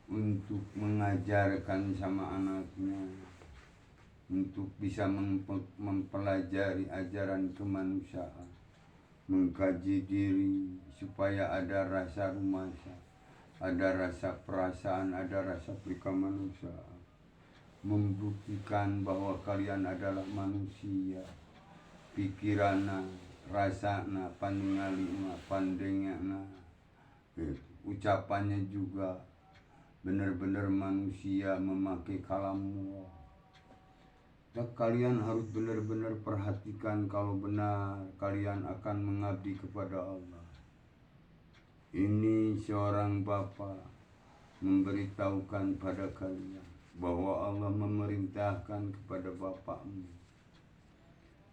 untuk mengajarkan sama anaknya, untuk bisa mempelajari ajaran kemanusiaan, mengkaji diri supaya ada rasa rumasa, ada rasa perasaan, ada rasa kemanusiaan, membuktikan bahwa kalian adalah manusia, pikirana, rasana, paningalina, pandengana, ucapannya juga benar-benar manusia memakai kalammu. Dan kalian harus benar-benar perhatikan kalau benar kalian akan mengabdi kepada Allah. Ini seorang bapa memberitahukan pada kalian bahwa Allah memerintahkan kepada bapakmu,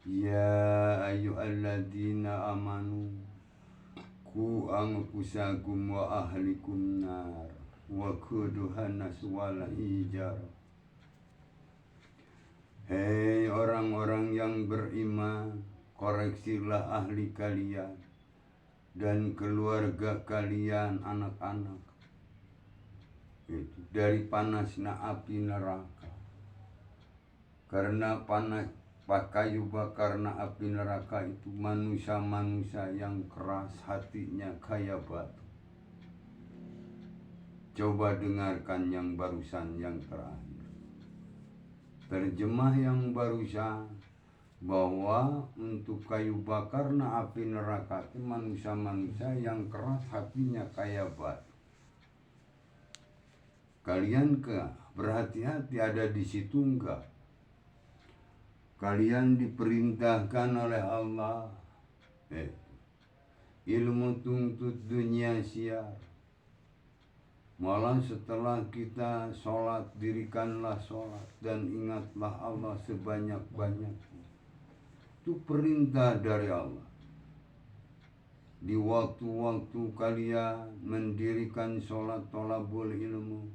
ya ayyuhalladzina amanu ku anfusakum wa ahlikum nar wa quduhan nas wal hijarah. Hei orang-orang yang beriman, koreksilah ahli kalian dan keluarga kalian, anak-anak, itu dari panasnya api neraka. Karena panas kayu bakarna api neraka itu manusia-manusia yang keras hatinya kayak batu. Coba dengarkan yang barusan, yang terakhir. Terjemah yang barusan bahwa untuk kayu bakarna api neraka itu manusia-manusia yang keras hatinya kayak batu. Kalian berhati-hati ada di situ enggak? Kalian diperintahkan oleh Allah ilmu tuntut dunia siar. Malah setelah kita sholat, dirikanlah sholat dan ingatlah Allah sebanyak-banyaknya. Itu perintah dari Allah. Di waktu-waktu kalian mendirikan sholat tolabul ilmu,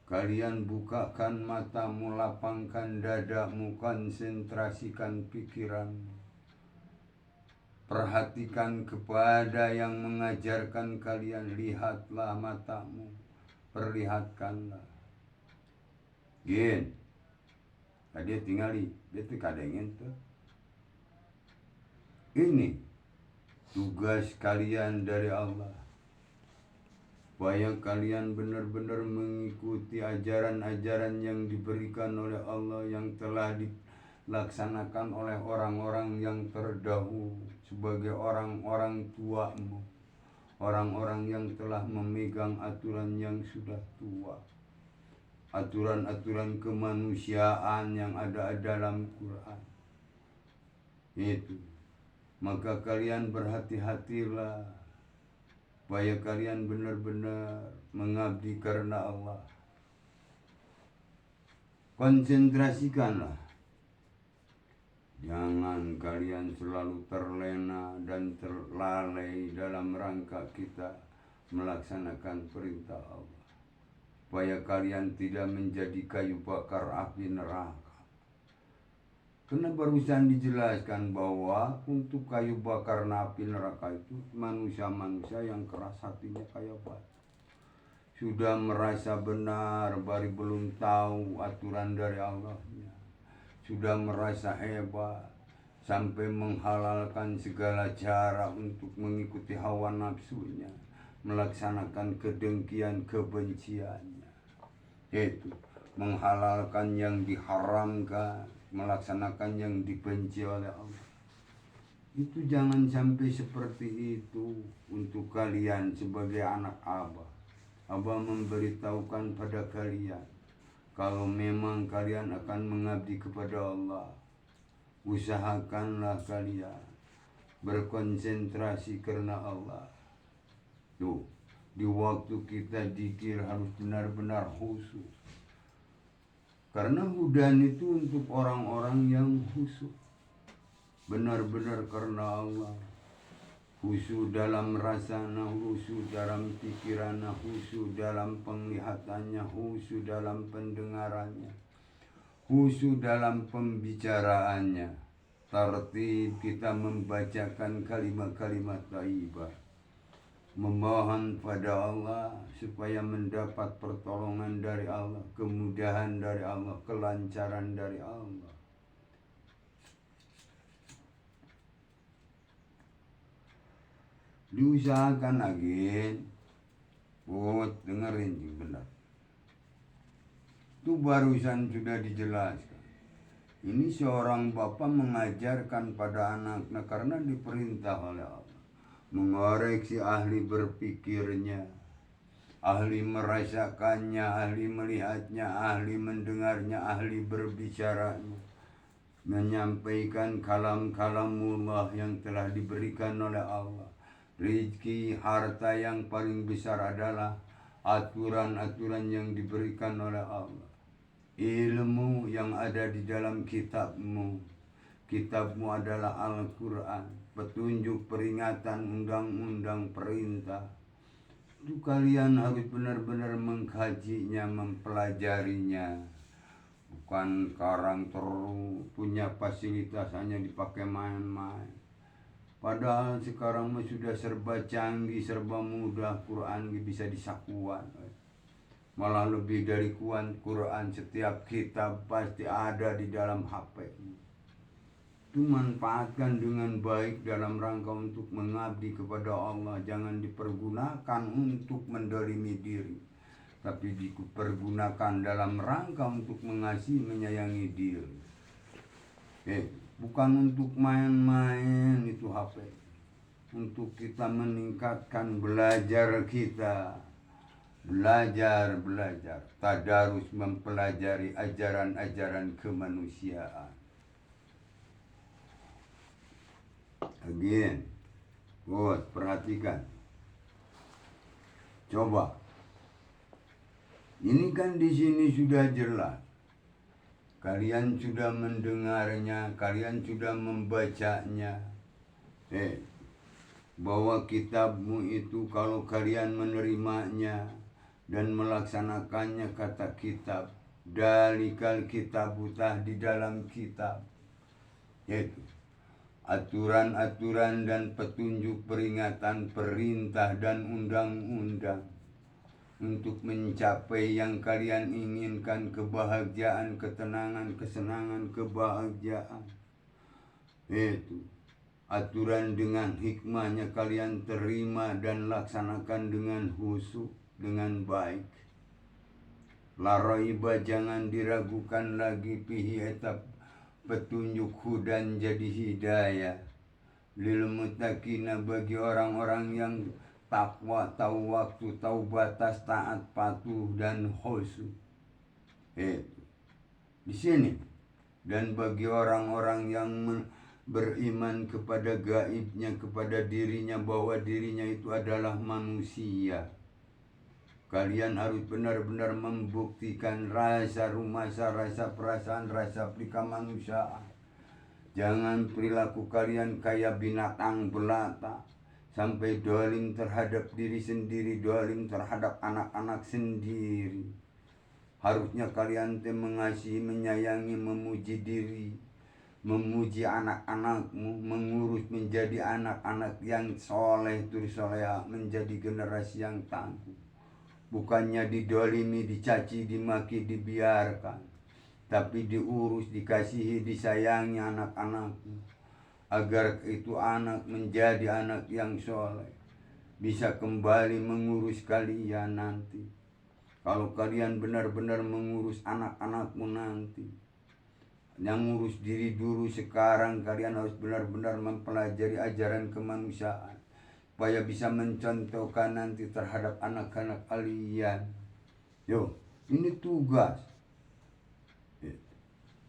kalian bukakan matamu, lapangkan dadamu, konsentrasikan pikiranmu. Perhatikan kepada yang mengajarkan kalian, lihatlah matamu, perlihatkanlah. Gin, tadi tinggali, itu kadangin tuh. Ini tugas kalian dari Allah, supaya kalian benar-benar mengikuti ajaran-ajaran yang diberikan oleh Allah, yang telah dilaksanakan oleh orang-orang yang terdahulu sebagai orang-orang tuamu, orang-orang yang telah memegang aturan yang sudah tua, aturan-aturan kemanusiaan yang ada dalam Quran. Itu, maka kalian berhati-hatilah supaya kalian benar-benar mengabdi karena Allah. Konsentrasikanlah. Jangan kalian selalu terlena dan terlalai dalam rangka kita melaksanakan perintah Allah, supaya kalian tidak menjadi kayu bakar api neraka. Karena barusan dijelaskan bahwa untuk kayu bakar api neraka itu manusia-manusia yang keras hatinya kayak batu. Sudah merasa benar, baru belum tahu aturan dari Allahnya. Sudah merasa hebat, sampai menghalalkan segala cara untuk mengikuti hawa nafsunya, melaksanakan kedengkian kebenciannya. Yaitu menghalalkan yang diharamkan, melaksanakan yang dibenci oleh Allah. Itu jangan sampai seperti itu untuk kalian sebagai anak Abah. Abah memberitahukan pada kalian, kalau memang kalian akan mengabdi kepada Allah, usahakanlah kalian berkonsentrasi karena Allah. Tuh, di waktu kita zikir harus benar-benar khusyuk. Karena hudan itu untuk orang-orang yang khusyuk, benar-benar karena Allah. Khusyuk dalam rasanya, khusyuk dalam pikirannya, khusyuk dalam penglihatannya, khusyuk dalam pendengarannya, khusyuk dalam pembicaraannya. Tertib kita membacakan kalimat-kalimat thayyibah. memohon pada Allah supaya mendapat pertolongan dari Allah, kemudahan dari Allah, kelancaran dari Allah. Diusahakan lagi, dengerin benar. Itu barusan sudah dijelaskan. Ini seorang bapak mengajarkan pada anaknya karena diperintah oleh Allah. Mengoreksi ahli berpikirnya, ahli merasakannya, ahli melihatnya, ahli mendengarnya, ahli berbicaranya. Menyampaikan kalam-kalamullah yang telah diberikan oleh Allah. Rizki, harta yang paling besar adalah aturan-aturan yang diberikan oleh Allah. Ilmu yang ada di dalam kitabmu. Kitabmu adalah Al-Quran. Petunjuk, peringatan, undang-undang, perintah. Itu kalian harus benar-benar mengkajinya, mempelajarinya. Bukan sekarang punya fasilitas hanya dipakai main-main. Padahal sekarang sudah serba canggih, serba mudah, Quran bisa disakuan. Malah lebih dari Quran, setiap kitab pasti ada di dalam HP. Itu manfaatkan dengan baik dalam rangka untuk mengabdi kepada Allah. Jangan dipergunakan untuk mendolimi diri, tapi dipergunakan dalam rangka untuk mengasihi, menyayangi diri. Bukan untuk main-main itu HP. Untuk kita meningkatkan belajar kita. Belajar. Tadarus mempelajari ajaran-ajaran kemanusiaan. Again. Perhatikan. Coba. Ini kan di sini sudah jelas. Kalian sudah mendengarnya, kalian sudah membacanya. Bahwa kitabmu itu kalau kalian menerimanya dan melaksanakannya, kata kitab, dalikal kitabutah, di dalam kitab. Yaitu aturan-aturan dan petunjuk, peringatan, perintah dan undang-undang. Untuk mencapai yang kalian inginkan, kebahagiaan, ketenangan, kesenangan, kebahagiaan. Itu aturan dengan hikmahnya kalian terima dan laksanakan dengan khusyuk, dengan baik. La raiba, jangan diragukan lagi, fihi etap petunjuk, hudan jadi hidayah. Lil muttaqina, bagi orang-orang yang takwa, tahu waktu, tahu batas, taat, patuh, dan khusyuk. Di sini. Dan bagi orang-orang yang beriman kepada gaibnya, kepada dirinya, bahwa dirinya itu adalah manusia. Kalian harus benar-benar membuktikan rasa rumasa, rasa perasaan, rasa kemanusiaan. Jangan perilaku kalian kayak binatang belata. Sampai dolim terhadap diri sendiri, dolim terhadap anak-anak sendiri. Harusnya kalian mengasihi, menyayangi, memuji diri, memuji anak-anakmu, mengurus menjadi anak-anak yang soleh, soleh, menjadi generasi yang tangguh. Bukannya didolimi, dicaci, dimaki, dibiarkan, tapi diurus, dikasihi, disayangi anak-anakmu. Agar itu anak menjadi anak yang soleh, bisa kembali mengurus kalian nanti. Kalau kalian benar-benar mengurus anak-anakmu nanti, yang ngurus diri dulu sekarang, kalian harus benar-benar mempelajari ajaran kemanusiaan, supaya bisa mencontohkan nanti terhadap anak-anak kalian. Ini tugas.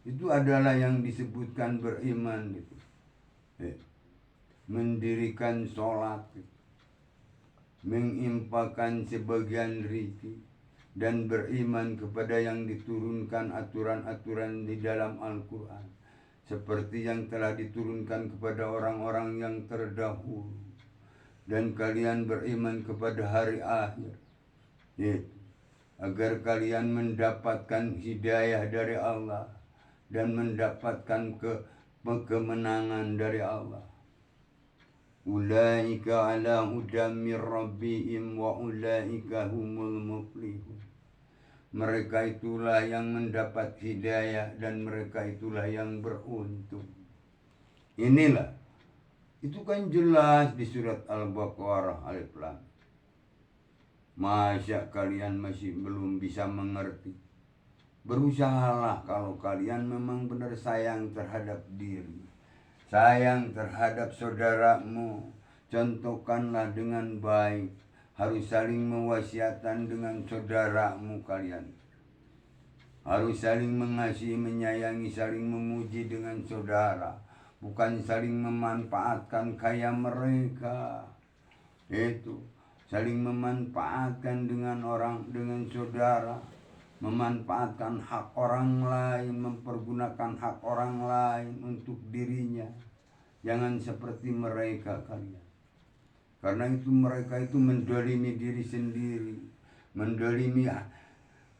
Itu adalah yang disebutkan beriman gitu. Mendirikan sholat, mengimpakkan sebagian rezeki, dan beriman kepada yang diturunkan aturan-aturan di dalam Al-Quran, seperti yang telah diturunkan kepada orang-orang yang terdahulu. Dan kalian beriman kepada hari akhir, agar kalian mendapatkan hidayah dari Allah dan mendapatkan kemenangan dari Allah. ulaika ala hudam mir rabbihim wa ulaika humul muflihun. Mereka itulah yang mendapat hidayah dan mereka itulah yang beruntung. Inilah, itu kan jelas di surat Al-Baqarah Alif Lam. Masa kalian masih belum bisa mengerti? Berusahalah kalau kalian memang benar sayang terhadap diri, sayang terhadap saudaramu, contohkanlah dengan baik. Harus saling mewasiatkan dengan saudaramu kalian. Harus saling mengasihi, menyayangi, saling memuji dengan saudara. Bukan saling memanfaatkan kayak mereka. Itu saling memanfaatkan dengan saudara. Memanfaatkan hak orang lain, mempergunakan hak orang lain untuk dirinya. Jangan seperti mereka kalian. Karena itu mereka itu mendolimi diri sendiri, mendolimi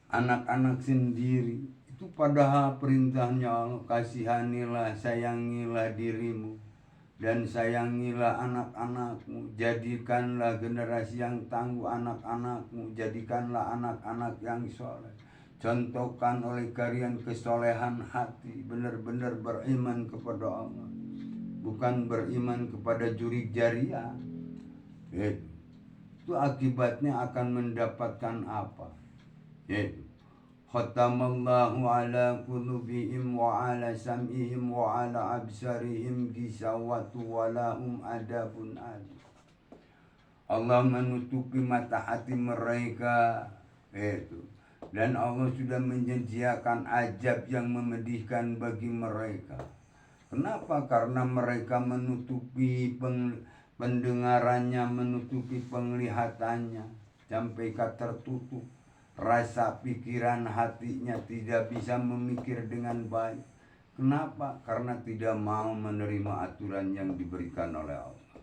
anak-anak sendiri. Itu padahal perintahnya Allah, kasihanilah, sayangilah dirimu dan sayangilah anak-anakmu. Jadikanlah generasi yang tangguh anak-anakmu, jadikanlah anak-anak yang soleh. Contohkan oleh kalian kesolehan hati, benar-benar beriman kepada Allah, bukan beriman kepada jurig jariah. Itu akibatnya akan mendapatkan apa? Yaitu khatamallahu ala qulubihim wa ala sam'ihim wa ala absarihim gisawatu wa lahum adabun alim. Allah menutupi mata hati mereka itu, dan Allah sudah menyediakan azab yang memedihkan bagi mereka. Kenapa? Karena mereka menutupi pendengarannya, menutupi penglihatannya sampai tertutup. Rasa pikiran hatinya tidak bisa memikir dengan baik. Kenapa? Karena tidak mau menerima aturan yang diberikan oleh Allah.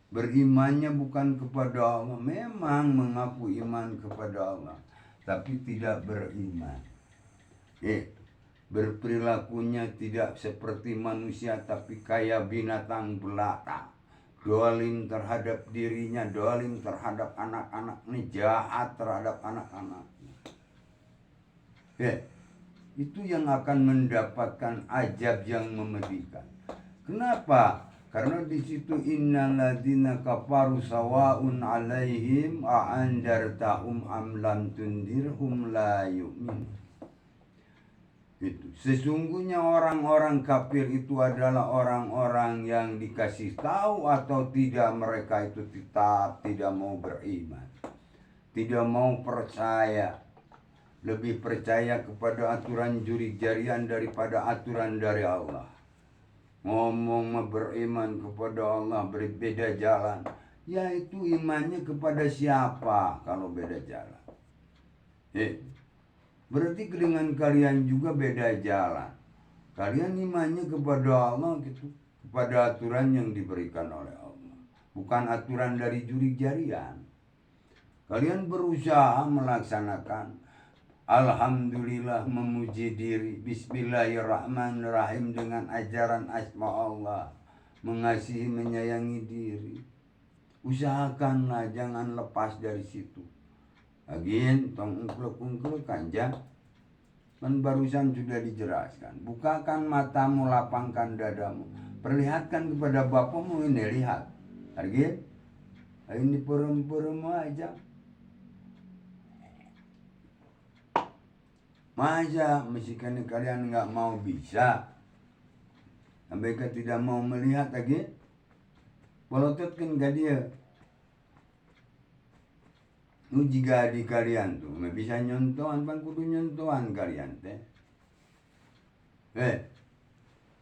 Berimannya bukan kepada Allah, memang mengaku iman kepada Allah, tapi tidak beriman. Berperilakunya tidak seperti manusia, tapi kayak binatang belaka. Dolim terhadap dirinya, dolim terhadap anak-anaknya, jahat terhadap anak-anaknya. Itu yang akan mendapatkan azab yang memedihkan. Kenapa? Karena di situ innal ladzina kafaru sawaun alaihim a'andartahum am lam tundirhum la yu'min. Itu sesungguhnya orang-orang kafir itu adalah orang-orang yang dikasih tahu atau tidak, mereka itu tetap tidak mau beriman, tidak mau percaya, lebih percaya kepada aturan jurig jarian daripada aturan dari Allah. Ngomong beriman kepada Allah, berbeda jalan, yaitu imannya kepada siapa kalau beda jalan? Berarti dengan kalian juga beda jalan. Kalian imannya kepada Allah gitu, kepada aturan yang diberikan oleh Allah, bukan aturan dari jurig jarian. Kalian berusaha melaksanakan alhamdulillah, memuji diri, bismillahirrahmanirrahim dengan ajaran asma Allah, mengasihi, menyayangi diri. Usahakanlah jangan lepas dari situ. Lagian tong ungklek kanjang, kan barusan sudah dijelaskan. Bukakan matamu, lapangkan dadamu, perlihatkan kepada Bapamu, ini lihat. Lagian ini perem-perem aja. Masa meskipun kalian nggak mau bisa, mereka tidak mau melihat lagi, bolototkan gak dia. Jika di kalian tuh bisa nyontohan, bang kudu nyontohan kalian teh.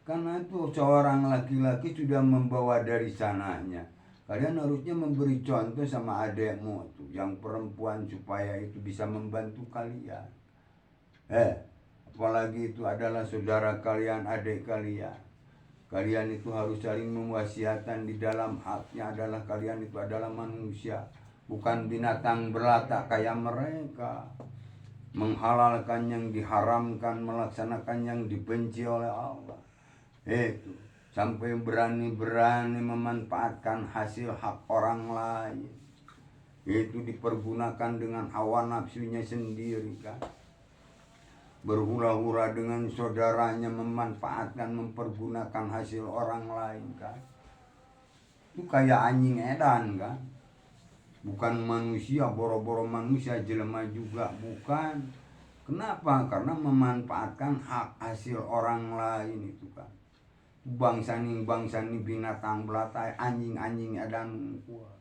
Karena itu seorang laki-laki sudah membawa dari sananya. Kalian harusnya memberi contoh sama adekmu tuh, yang perempuan, supaya itu bisa membantu kalian. Apalagi itu adalah saudara kalian, adik kalian. Kalian itu harus saling mewasiatkan. Di dalam haknya adalah kalian itu adalah manusia, bukan binatang belata kayak mereka. Menghalalkan yang diharamkan, melaksanakan yang dibenci oleh Allah. Itu sampai berani-berani memanfaatkan hasil hak orang lain. Itu dipergunakan dengan hawa nafsunya sendiri kan. Berhura-hura dengan saudaranya, memanfaatkan, mempergunakan hasil orang lain kan. Itu kayak anjing edan kan. Bukan manusia, boro-boro manusia jelema juga bukan. Kenapa? Karena memanfaatkan hak hasil orang lain itu kan. Bangsa ni binatang belatai, anjing edan kuat.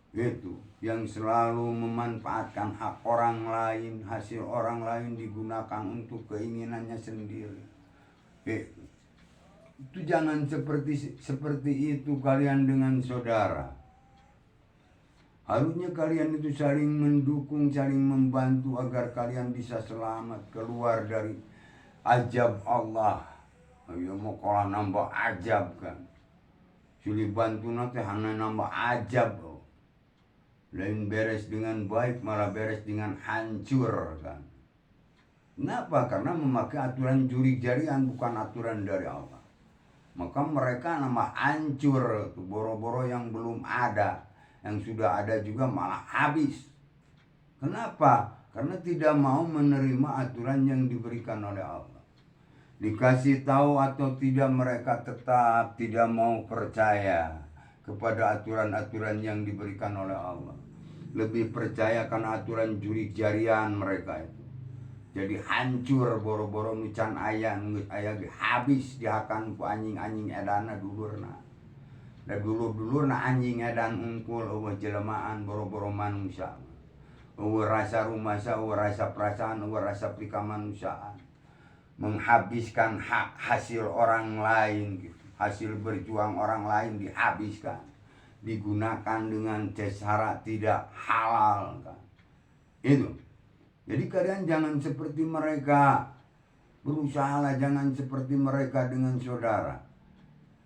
Itu yang selalu memanfaatkan hak orang lain, hasil orang lain digunakan untuk keinginannya sendiri. Itu jangan seperti itu kalian dengan saudara. Harusnya kalian itu saling mendukung, saling membantu agar kalian bisa selamat keluar dari ajab Allah. Ayo mau kalah nambah ajab kan. Suli bantu nanti hanya nambah ajab. Lain beres dengan baik malah beres dengan hancur kan. Kenapa? Karena memakai aturan jurik jarian bukan aturan dari Allah. Maka mereka nambah hancur. Boro-boro yang belum ada, yang sudah ada juga malah habis. Kenapa? Karena tidak mau menerima aturan yang diberikan oleh Allah. Dikasih tahu atau tidak, mereka tetap tidak mau percaya kepada aturan-aturan yang diberikan oleh Allah. Lebih percaya karena aturan jurik jarian mereka itu. Jadi hancur boro-boro nucan ayah habis dihakan ku anjing edana dulurna. Da dulur-dulurna anjing edan ungkul eueuh jelemaan boro-boro manusia. Eueuh rasa rumasa, eueuh rasa perasaan, eueuh rasa prikamanusiaan. Menghabiskan hak hasil orang lain gitu. Hasil berjuang orang lain dihabiskan, digunakan dengan cara tidak halal kan. Itu. Jadi kalian jangan seperti mereka. Berusahalah jangan seperti mereka dengan saudara.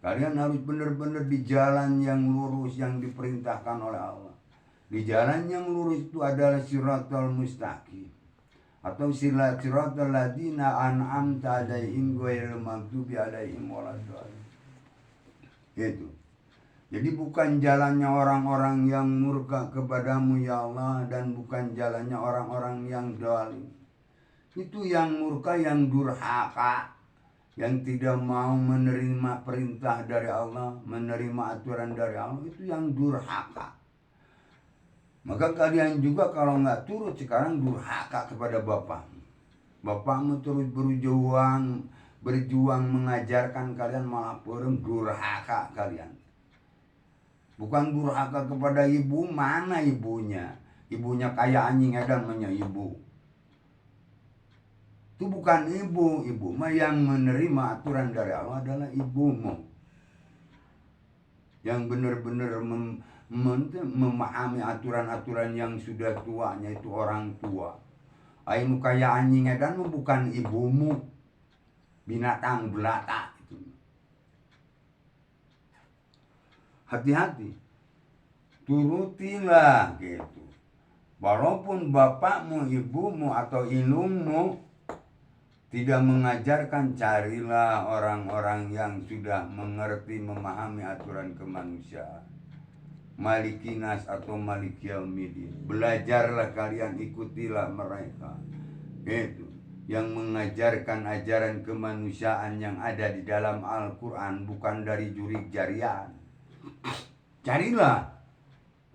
Kalian harus benar-benar di jalan yang lurus yang diperintahkan oleh Allah. Di jalan yang lurus itu adalah siratal mustaqim. Atau siratal ladzina an'amta 'alaihim ghairil maghdubi 'alaihim waladdallin. Itu. Jadi bukan jalannya orang-orang yang murka kepadamu ya Allah, dan bukan jalannya orang-orang yang zalim. Itu yang murka, yang durhaka, yang tidak mau menerima perintah dari Allah, menerima aturan dari Allah, itu yang durhaka. Maka kalian juga kalau nggak turut sekarang durhaka kepada bapakmu. Bapakmu terus berjuang mengajarkan kalian, malah perem durhaka kalian. Bukan durhaka kepada ibu, mana ibunya? Ibunya kayak anjing edan punya ibu. Itu bukan ibu, ibu mah yang menerima aturan dari Allah adalah ibumu. Yang benar-benar memahami aturan-aturan yang sudah tuanya, itu orang tua. Aimu kayak anjing edan bukan ibumu, binatang belata itu. Hati-hati, turutilah gitu. Walaupun bapakmu, ibumu atau ilmumu tidak mengajarkan, carilah orang-orang yang sudah mengerti, memahami aturan kemanusiaan. Malikinas atau Malik Yaumiddin. Belajarlah kalian, ikutilah mereka. Itu yang mengajarkan ajaran kemanusiaan yang ada di dalam Al-Quran, bukan dari jurik jarian. Carilah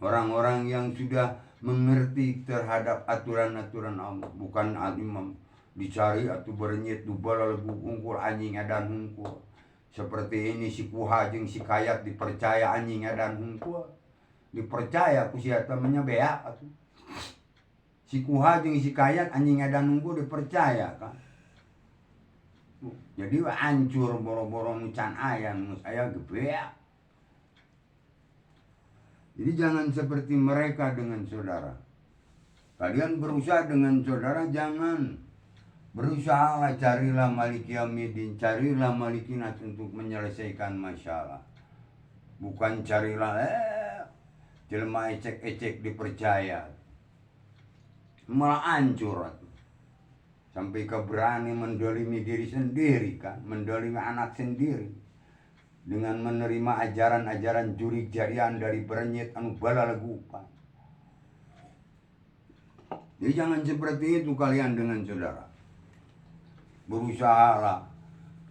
orang-orang yang sudah mengerti terhadap aturan-aturan Allah, bukan al-imam dicari atau bernyit dubal lagu ungkul anjing edan hungkul. Seperti ini si kuha jeung si kayat dipercaya anjing edan hungkul. Dipercaya ku sia temennya beak atuh. Si kuha jeung si kayat anjing edan hungkul dipercaya kan. Jadi hancur boro-boro nucan ayam aya gebeak. Jadi jangan seperti mereka dengan saudara. Kalian berusaha dengan saudara, jangan. Berusahalah, carilah Malik Yaumiddin, carilah Malikinat untuk menyelesaikan masalah. Bukan carilah jelema ecek-ecek dipercaya. Malah hancur. Sampai berani mendolimi diri sendiri kan, mendolimi anak sendiri. dengan menerima ajaran-ajaran jurig jarian dari berenyit anu bala legupan. Jadi jangan seperti itu kalian dengan saudara. Berusahalah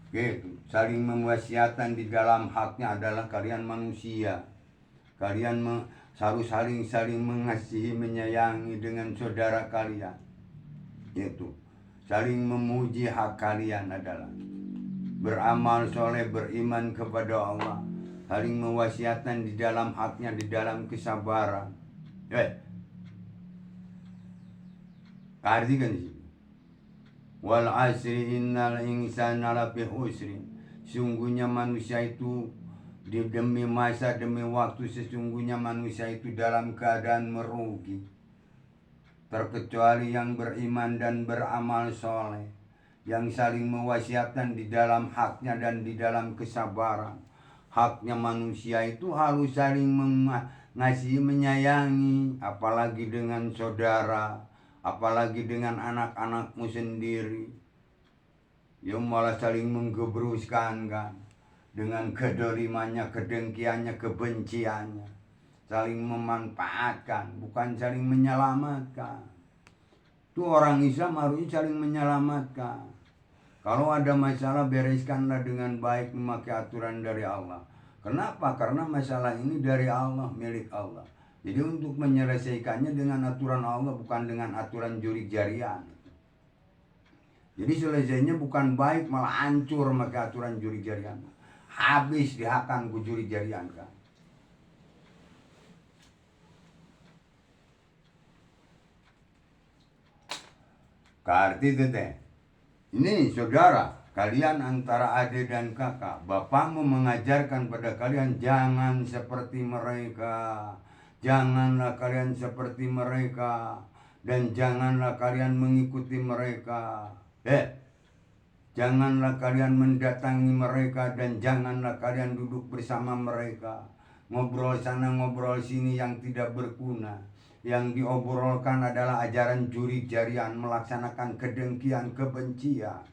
gitu, saling mewasiatan di dalam haknya adalah kalian manusia. Kalian harus saling mengasihi, menyayangi dengan saudara kalian. Itu saling memuji hak kalian adalah beramal soleh, beriman kepada Allah, saling mewasiatan di dalam haknya, di dalam kesabaran. Artikan di sini. Wal asri innal insana lafi khusrin. Sungguhnya manusia itu demi masa demi waktu, sesungguhnya manusia itu dalam keadaan merugi. Terkecuali yang beriman dan beramal soleh, yang saling mewasiatkan di dalam haknya dan di dalam kesabaran. Haknya manusia itu harus saling mengasihi, menyayangi, apalagi dengan saudara, apalagi dengan anak-anakmu sendiri. Ya malah saling menggebruskan kan, dengan kedolimannya, kedengkiannya, kebenciannya. Saling memanfaatkan, bukan saling menyelamatkan. Itu orang Islam harusnya saling menyelamatkan. Kalau ada masalah, bereskanlah dengan baik memakai aturan dari Allah. Kenapa? Karena masalah ini dari Allah, milik Allah. Jadi untuk menyelesaikannya dengan aturan Allah, bukan dengan aturan jurig jarian. Jadi selesainya bukan baik, malah hancur memakai aturan jurig jarian. Habis dihakang ku jurig jarian kan. Arti itu teh. Ini saudara, kalian antara adik dan kakak, bapakmu mengajarkan pada kalian jangan seperti mereka. Janganlah kalian seperti mereka, dan janganlah kalian mengikuti mereka. Janganlah kalian mendatangi mereka, dan janganlah kalian duduk bersama mereka. Ngobrol sana ngobrol sini yang tidak berguna. Yang diobrolkan adalah ajaran jurig jarian, melaksanakan kedengkian, kebencian.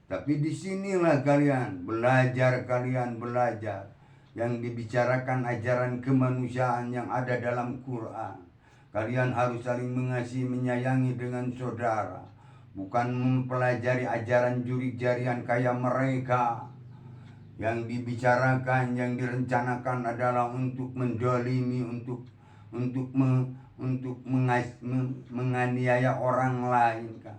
Tapi disinilah kalian belajar, yang dibicarakan ajaran kemanusiaan yang ada dalam Quran. Kalian harus saling mengasihi, menyayangi dengan saudara, bukan mempelajari ajaran jurig jarian kayak mereka. Yang dibicarakan, yang direncanakan adalah untuk mendolimi, untuk menganiaya orang lain kan.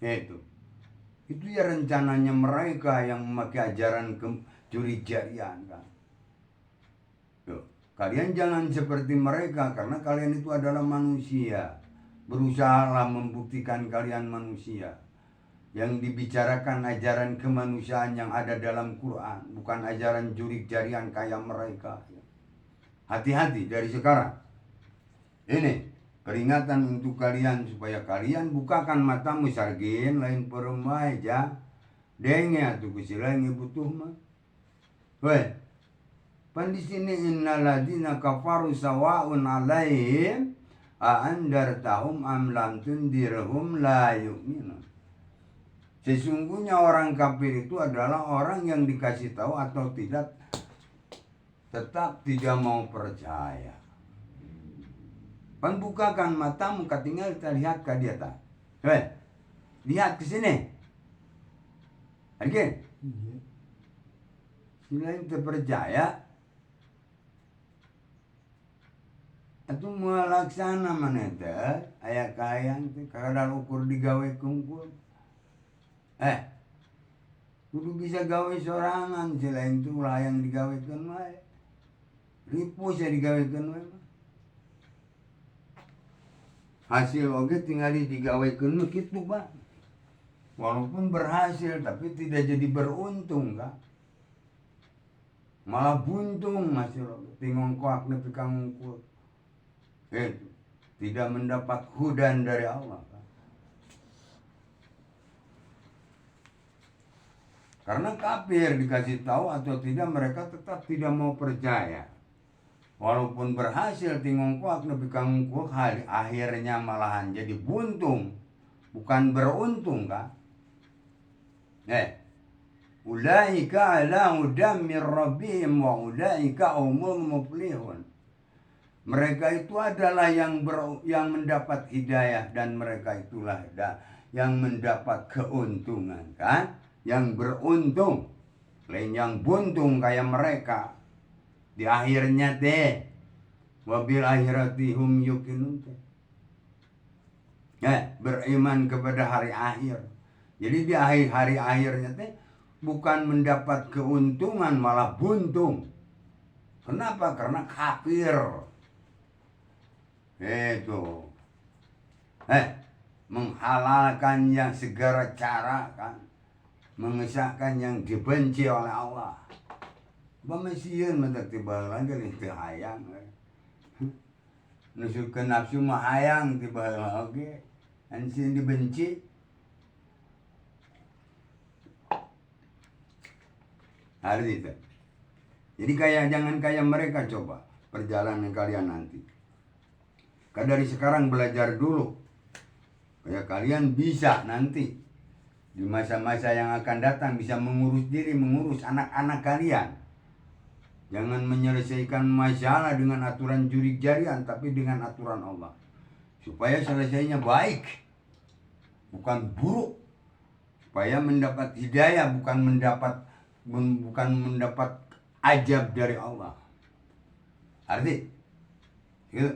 Itu ya rencananya mereka yang memakai ajaran jurig jarian kan. Kalian jangan seperti mereka, karena kalian itu adalah manusia. Berusahalah membuktikan kalian manusia. Yang dibicarakan ajaran kemanusiaan yang ada dalam Quran, bukan ajaran jurig jarian kayak mereka. Hati-hati dari sekarang. Ini peringatan untuk kalian, supaya kalian bukakan matamu sargin lain perumah aja. Denge atuh kusilangi butuh mah. Pan di sini innal ladina kafaru sawaun alaihim a andartahum am lam tundirhum la yu'minun. Sesungguhnya orang kafir itu adalah orang yang dikasih tahu atau tidak, tetap tidak mau percaya. Pan bukakan matamu, tinggal kita lihat ke dia tak. Lihat ke sini. Oke. Selain terpercaya, atau melaksana mana teh aya kayang teh kadar ukur digawe kungkul. Kudu bisa gawe sorangan, selain itu ulah yang digawekeun wae. Ripu saya digawekeun wae. Hasil oge tinggal digawekeun mah kitu, Pak. Walaupun berhasil tapi tidak jadi beruntung, Kak. Malah buntung hasil oge. Tingong koak nepi ka ngungkul. Itu tidak mendapat hudan dari Allah, Kak. Karena kafir dikasih tahu atau tidak, mereka tetap tidak mau percaya. Walaupun berhasil tingong kuak nepi ka ngungkul, akhirnya malahan jadi buntung, bukan beruntung kan. Ulaika ala hudam min rabbihim wa ulaika humul muflihun. Mereka itu adalah yang mendapat hidayah, dan mereka itulah yang mendapat keuntungan, kan? Yang beruntung. Lain yang buntung kayak mereka. Di akhirnya teh wabil akhirati hum yuqinun teh. Beriman kepada hari akhir. Jadi di hari akhirnya teh bukan mendapat keuntungan, malah buntung. Kenapa? Karena kafir. Itu menghalalkan yang segala cara, kan, mengesahkan yang dibenci oleh Allah. Pemesian mentak tiba lagi itu hayang. Nusuk nafsu mah hayang tiba lagi. Ansin dibenci. Hari itu. Jadi jangan kayak mereka, coba perjalanan kalian nanti. Kan dari sekarang belajar dulu. Kayak kalian bisa nanti di masa-masa yang akan datang bisa mengurus diri, mengurus anak-anak kalian. Jangan menyelesaikan masalah dengan aturan jurik jarian, tapi dengan aturan Allah. Supaya selesainya baik, bukan buruk. Supaya mendapat hidayah, bukan mendapat ajab dari Allah. Arti? Gitu.